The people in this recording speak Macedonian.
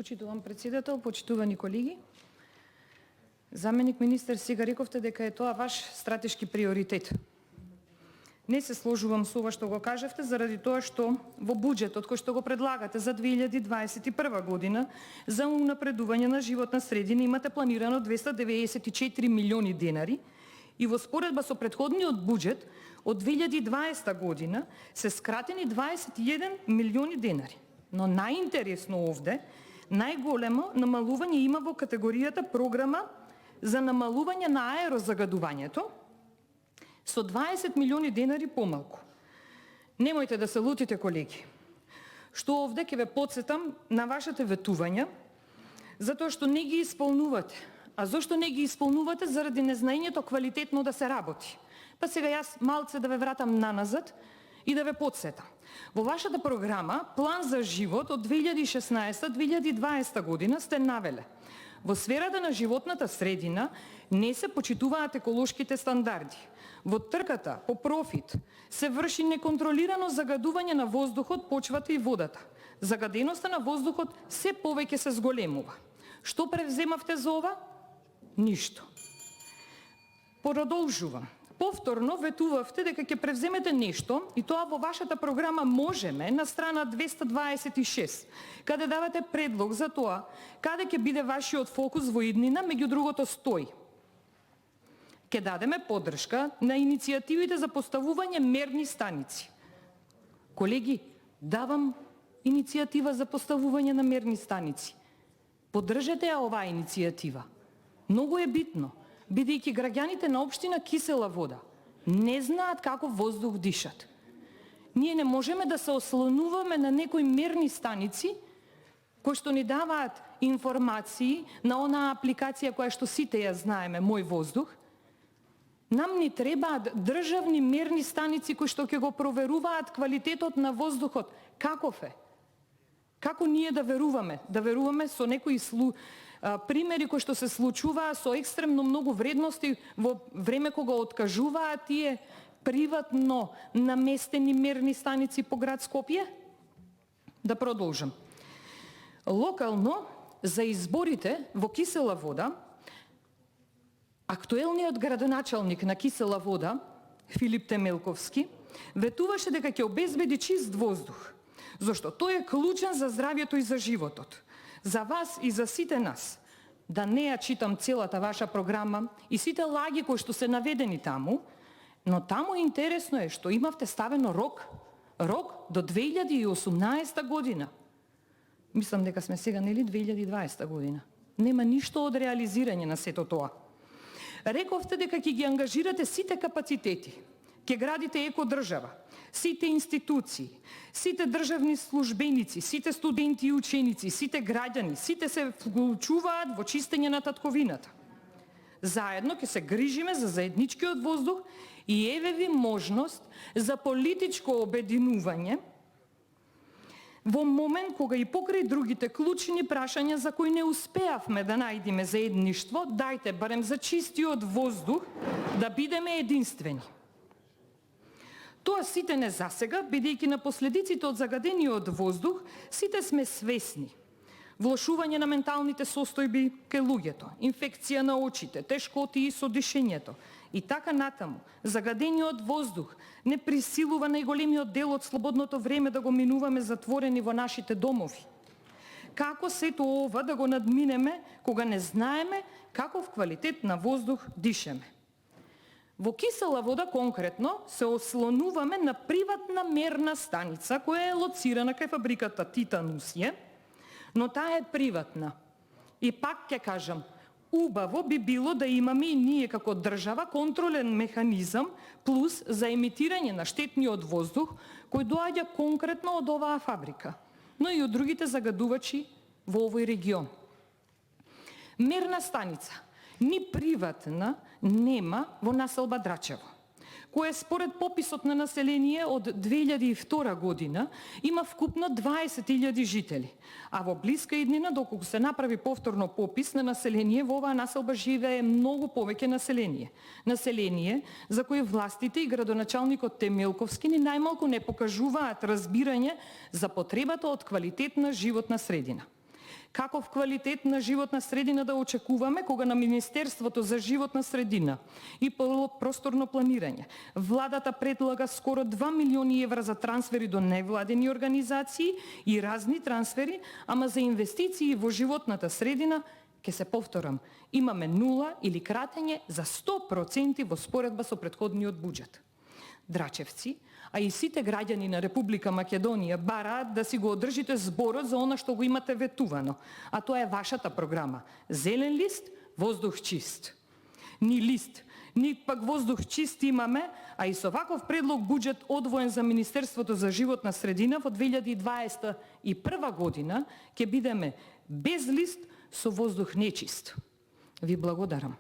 Почитувам председател, почитувани колеги. Заменик министер, сега рековте дека е тоа ваш стратешки приоритет. Не се сложувам со ова што го кажавте, заради тоа што во буџетот кој што го предлагате за 2021 година за унапредување на животна средина имате планирано 294 милиони денари и во споредба со претходниот буџет од 2020 година се скратени 21 милиони денари. Но најинтересно овде, најголемо намалување има во категоријата програма за намалување на аерозагадувањето со 20 милиони денари помалку. Немојте да се лутите, колеги, што овде ќе ве потсетам на вашите ветувања, затоа што не ги исполнувате. А зошто не ги исполнувате? Заради незнаењето квалитетно да се работи. Па сега јас малце да ве вратам наназад и да ве потсетам. Во вашата програма План за живот од 2016-2020 година сте навеле: во сферата на животната средина не се почитуваат еколошките стандарди. Во трката по профит се врши неконтролирано загадување на воздухот, почвата и водата. Загаденоста на воздухот се повеќе се зголемува. Што превземавте за ова? Ништо. Продолжувам. Повторно ветувавте дека ќе превземете нешто и тоа во вашата програма Можеме на страна 226, каде давате предлог за тоа каде ќе биде вашиот фокус во иднина, меѓу другото стои: ќе дадеме поддршка на иницијативите за поставување мерни станици. Колеги, давам иницијатива за поставување на мерни станици. Поддржете ја оваа иницијатива. Многу е битно, бидејќи граѓаните на општина Кисела Вода не знаат како воздух дишат. Ние не можеме да се ослонуваме на некои мерни станици кои што ни даваат информации на онаа апликација која што сите ја знаеме, Мој воздух. Нам ни требаат државни мерни станици кои што ќе го проверуваат квалитетот на воздухот. Каков е? Како ние да веруваме? Да веруваме со некои примери кои што се случуваа со екстремно многу вредности во време кога откажуваат тие приватно наместени мерни станици по град Скопје? Да продолжам. Локално за изборите во Кисела Вода, актуелниот градоначалник на Кисела Вода, Филип Темелковски, ветуваше дека ќе обезбеди чист воздух, зашто тој е клучен за здравјето и за животот. За вас и за сите нас, да не ја читам целата ваша програма и сите лаги кои што се наведени таму, но таму интересно е што имавте ставено рок до 2018 година. Мислам дека сме сега, нели, 2020 година. Нема ништо од реализирање на сето тоа. Рековте дека ќе ги ангажирате сите капацитети, ќе градите екодржава, сите институции, сите државни службеници, сите студенти и ученици, сите граѓани, сите се вклучуваат во чистење на татковината. Заедно ќе се грижиме за заедничкиот воздух и еве ви можност за политичко обединување во момент кога и покрај другите клучни прашања за кои не успеавме да најдеме заедништво, дајте барем за чистиот воздух да бидеме единствени. Тоа сите не засега, бидејќи на последиците од загадениот воздух сите сме свесни. Влошување на менталните состојби кај луѓето, инфекција на очите, тешкоти со дишењето и така натаму. Загадениот воздух не присилува најголемиот дел од слободното време да го минуваме затворени во нашите домови. Како сето ова да го надминеме кога не знаеме каков квалитет на воздух дишеме? Во Кисела Вода конкретно се ослонуваме на приватна мерна станица која е лоцирана кај фабриката Титанусје, но таа е приватна. И пак ќе кажам, убаво би било да имаме и ние како држава контролен механизам плюс за емитирање на штетниот воздух кој доаѓа конкретно од оваа фабрика, но и од другите загадувачи во овој регион. Мерна станица ни приватна нема во населба Драчево, која според пописот на население од 2002 година има вкупно 20.000 жители, а во блиска иднина, доколку се направи повторно попис на население, во оваа населба живее многу повеќе население. Население за кој властите и градоначалникот Темелковски ни најмалку не покажуваат разбирање за потребата од квалитетна животна средина. Каков квалитет на животна средина да очекуваме кога на Министерството за животна средина и просторно планирање владата предлага скоро 2 милиони евра за трансфери до невладени организации и разни трансфери, ама за инвестиции во животната средина, ке се повторам, имаме нула или кратење за 100% во споредба со претходниот буџет. Драчевци, а и сите граѓани на Република Македонија бараат да си го одржите зборот за она што го имате ветувано, а тоа е вашата програма. Зелен лист, воздух чист. Ни лист, ни пак воздух чист имаме, а и со ваков предлог буџет одвоен за Министерството за животна средина во 2021 година ќе бидеме без лист со воздух нечист. Ви благодарам.